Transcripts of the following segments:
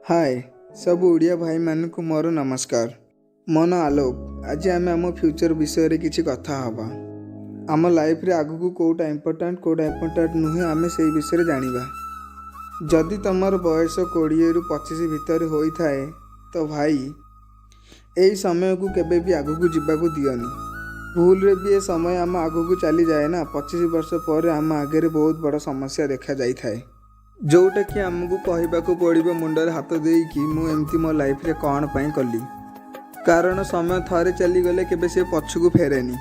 हाय सब ओडिया भाई मानक मोर नमस्कार। मो ना आलोक। आज आम आम फ्यूचर विषय किसी कथा हवा। आम लाइफ रे आगु को कोटा इम्पोर्टाट नुहे आम से विषय जानिबा। जदि तुमर बयस 20 रु 25 भितर होता है तो भाई यही समय को केबे भी आगु को जीवाकू दियनी। भूल रे भी ये समय आम आगु को चली जाए ना 25 वर्ष पर आम आगे बहुत बड़ समस्या देखा जाए थाए जोटा कि आमको कहवाक पड़ो मुंडे हाथ देकी मुझे मो लाइफ रे कौन पाई कली। कारण समय थरे चलीगले केबे से पछकू फेरेनी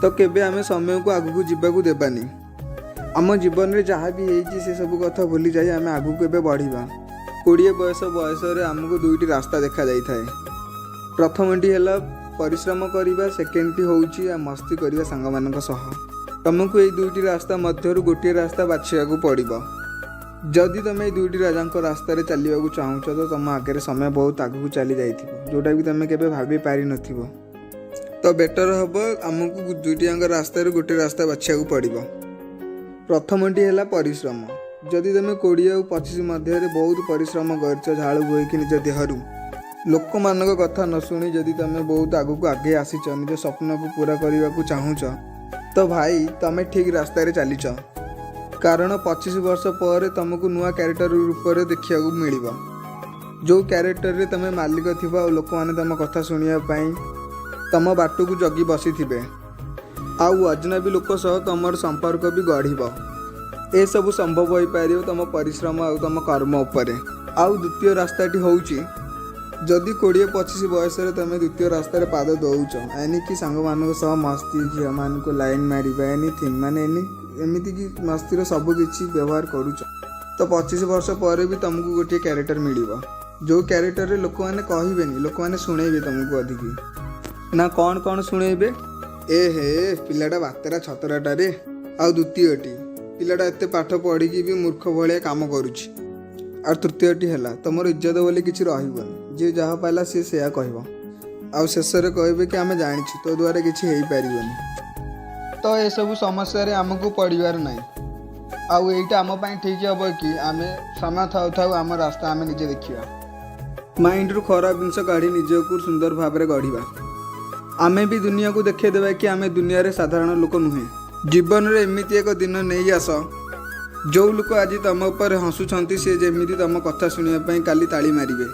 तो केबे आमे समय को आगू जीवाकू देबानी। आम जीवन में जहाँ भी होती से सब कथा भूली जाए आम आगू केबे बढ़िबा। 20 बयस आमको दुईटी रास्ता देखा जाई थाए। प्रथमटी है परिश्रम करवा, सेकेंडटी हूँ मस्ती करवा सांग मानक सह। तुमको ये दुईटी रास्ता मध्य गोटे रास्ता बाछिया पड़ो। जदि तुम ये दुईटी राजा रास्तार चलने चाहूच तो तुम आगे समय बहुत आगू चली जाइथिबो जोटा भी तुम केबे भाभी पारि नथिबो। तो बेटर हम आमको दुईटी रास्तार गोटे रास्ता बाछिया पड़ो। प्रथमटी है परिश्रम। जदि तुम 20 और 25 मध्य बहुत परिश्रम कर झाड़ू बोईकि निज देहरु लोक मान कथा न शुणी जदि तुम बहुत आगू को आगे आसीच निज स्वप्न को पूरा करने को चाहूच तो भाई तुम ठीक रास्तार चलीच। कारण 25 वर्ष पर तुमको नुआ क्यारेक्टर रूप में देखा मिल जो क्यारेक्टर रे तुम मालिक थी और लोक मैंने तुम कथा शुणापी तुम बाट को जगी बसी थे आउ अजनबी लोक सह तुम संपर्क भी गढ़। ए सब संभव हो पार तुम परिश्रम और तुम कर्म उपर। आउ द्वितीय रास्ताटी हूँ जदि 20-25 बयस तुम द्वितीय रास्तार पाद दौच एनिकी सांग मान सह मस्ती झील मान को लाइन मारिबा एनीथिंग माने एमती कि मस्तीर सबकि व्यवहार करुच तो 25 वर्ष पर भी तुमको गोटे क्यारेक्टर मिल जो क्यारेक्टर रे लोक मैंने कहबेनि लोक मैंने शुणेबे तुमको अधिक ना कौन कौन शुणेबे ए हे पिलाटा बातेरा छतराटा रे। आउ द्वितीयटी पिलाटा एत पाठ पढ़ी भी मूर्ख भाया काम करुच्ची। और तृतीयटी है तुम इज्जत बोली किसी रही जी जहाँ पाला सी से कह आउ शेष कहे कि आम जाचु तो द्वारा किसी हो पारनि। तो ये सब समस्या रे आमको पड़ार ना आउ यहीटा आम ठीक हम कि आम समय थाऊ थाऊ आम रास्ता आम निजे देखा माइंड रु खराब जिनस काढ़ी निज को सुंदर भाव में गढ़ा। आमे भी दुनिया को देखा कि आम दुनिया रे साधारण लोक नुहे। जीवन रे एमती एक दिन नहीं आस जो लोक आज तुम उपर हसुंट सी जमी तुम कथा शुणापी काली ताली मारे।